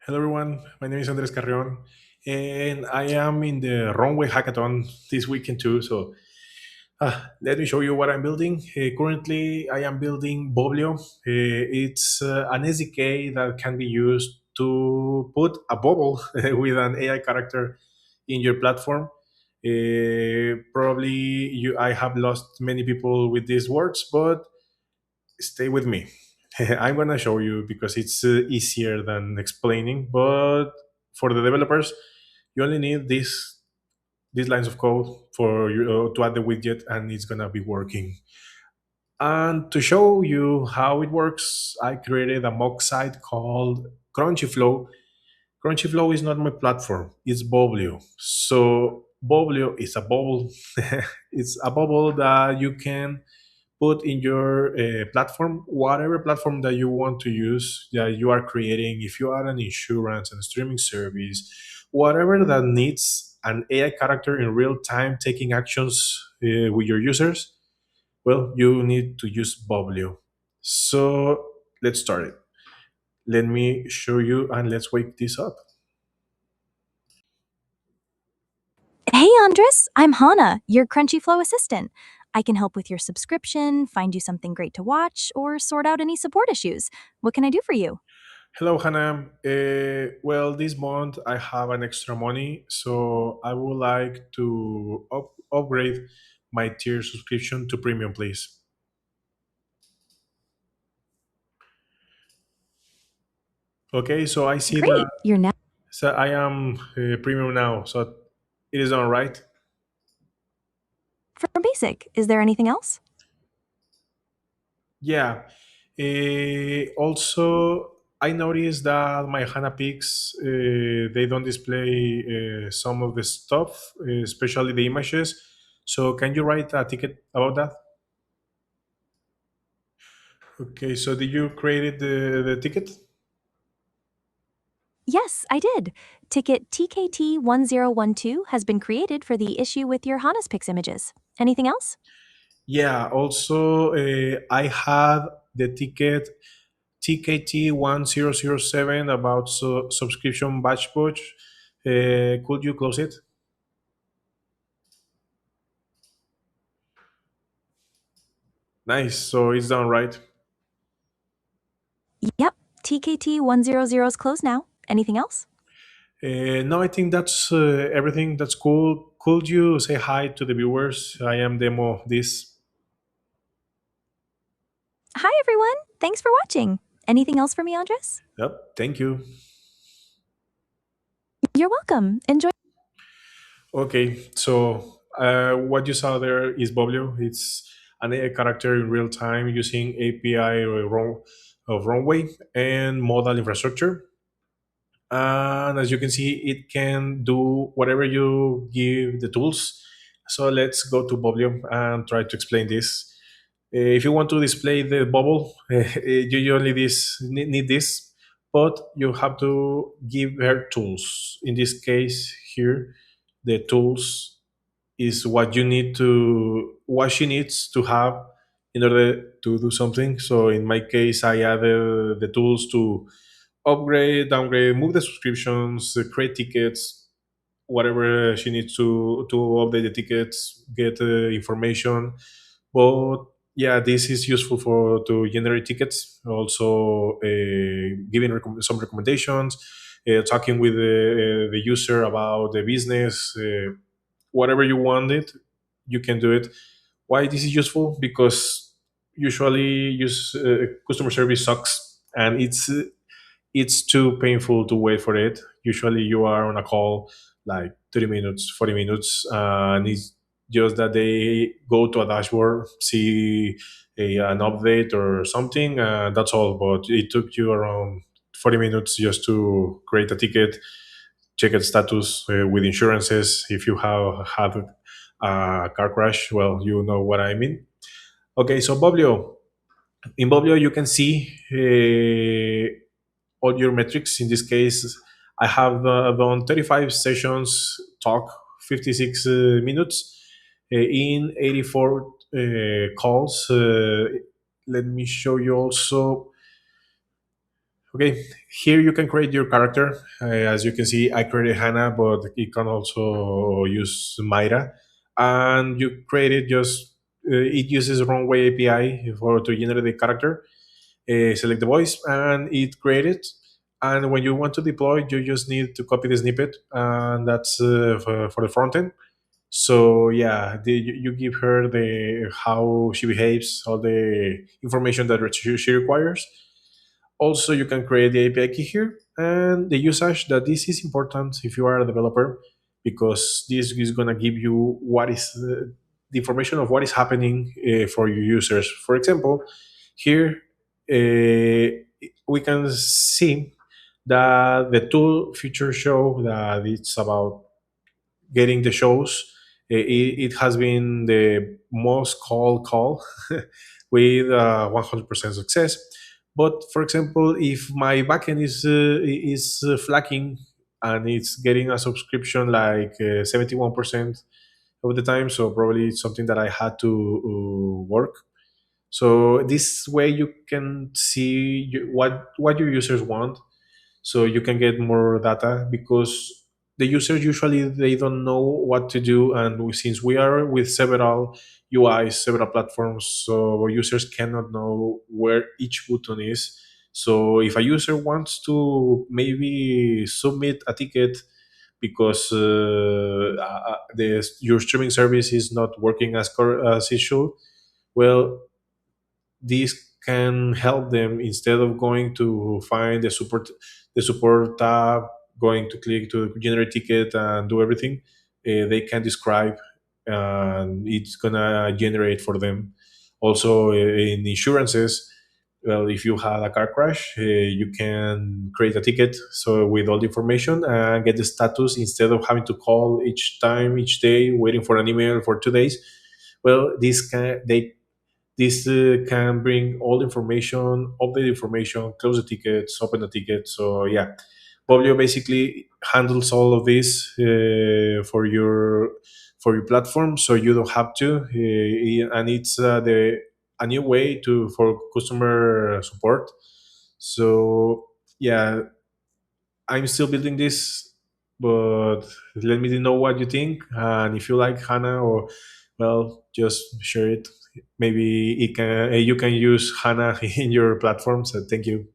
Hello everyone, my name is Andres Carrion, and I am in the Runway Hackathon this weekend too. So let me show you what I'm building. Currently, I am building Bubblio. It's an SDK that can be used to put a bubble with an AI character in your platform. Probably I have lost many people with these words, but stay with me. I'm gonna show you because it's easier than explaining. But for the developers, you only need these lines of code for you to add the widget, and it's gonna be working. And to show you how it works, I created a mock site called Crunchyflow. Crunchyflow is not my platform; it's Bubblio. So Bubblio is a bubble. It's a bubble that you can put in your platform, whatever platform that you want to use, that you are creating. If you are an insurance and streaming service, whatever that needs an AI character in real time taking actions with your users, well, you need to use Bubblio. So let's start it. Let me show you and let's wake this up. Hey Andres, I'm Hana, your Crunchy Flow assistant. I can help with your subscription, find you something great to watch, or sort out any support issues. What can I do for you? Hello, Hannah. Well, this month I have an extra money, so I would like to upgrade my tier subscription to premium, please. Okay, so I see that Great, you're now so I am premium now, so it is all right. from basic. Is there anything else? Yeah. Also, I noticed that my HANA pics they don't display some of the stuff, especially the images. So, can you write a ticket about that? Okay, so did you create the ticket? Yes, I did. Ticket TKT1012 has been created for the issue with your Pix images. Anything else? Yeah, also I had the ticket TKT 1007 about subscription batch push. Could you close it? Nice, so it's done right. Yep, TKT100 is closed now. Anything else? No, I think that's everything. That's cool. Could you say hi to the viewers? I am demo this. Hi everyone, thanks for watching. Anything else for me, Andres? Yep, thank you. You're welcome. Enjoy. Okay, so what you saw there is Bubblio. It's an AI character in real time using API of Runway and modal infrastructure. And as you can see, it can do whatever you give the tools. So let's go to Bubblio and try to explain this. If you want to display the bubble, you only need this, but you have to give her tools. In this case here, the tools is what she needs to have in order to do something. So in my case, I added the tools to upgrade, downgrade, move the subscriptions, create tickets, whatever she needs to update the tickets, get information. But yeah, this is useful for to generate tickets. Also, giving some recommendations, talking with the user about the business, whatever you want it, you can do it. Why this is useful? Because usually use customer service sucks, and it's too painful to wait for it. Usually you are on a call like 30 minutes, 40 minutes, and it's just that they go to a dashboard, see an update or something. That's all. But it took you around 40 minutes just to create a ticket, check its status with insurances. If you have had a car crash, well, you know what I mean. Okay, so Boblio. In Boblio, you can see all your metrics. In this case, I have done 35 sessions, talk 56 minutes in 84 calls. Let me show you also. Okay, here you can create your character. As you can see, I created Hannah, but it can also use Mayra. And you create it just, it uses Runway API for to generate the character. Select the voice, and it created. And when you want to deploy, you just need to copy the snippet, and that's for the front end. So yeah, you give her the how she behaves, all the information that she requires. Also, you can create the API key here and the usage. That this is important if you are a developer, because this is going to give you what is the information of what is happening for your users. For example, here we can see that the tool feature show that it's about getting the shows. It has been the most call with 100% success. But for example, if my backend is flagging and it's getting a subscription like 71% of the time, so probably it's something that I had to work. So this way you can see what your users want, so you can get more data, because the users usually they don't know what to do, and since we are with several UIs, several platforms, so users cannot know where each button is. So if a user wants to maybe submit a ticket because your streaming service is not working as it should, well, this can help them. Instead of going to find the support tab, going to click to generate ticket and do everything, they can describe, and it's gonna generate for them. Also, in insurances, well, if you had a car crash, you can create a ticket so with all the information and get the status, instead of having to call each time, each day, waiting for an email for 2 days. Well, this can bring all the information, update information, close the tickets, open the ticket. So yeah, Bubblio basically handles all of this for your platform, so you don't have to. And it's the a new way to for customer support. So yeah, I'm still building this, but let me know what you think. And if you like HANA, or well, just share it. Maybe you can use HANA in your platform. So thank you.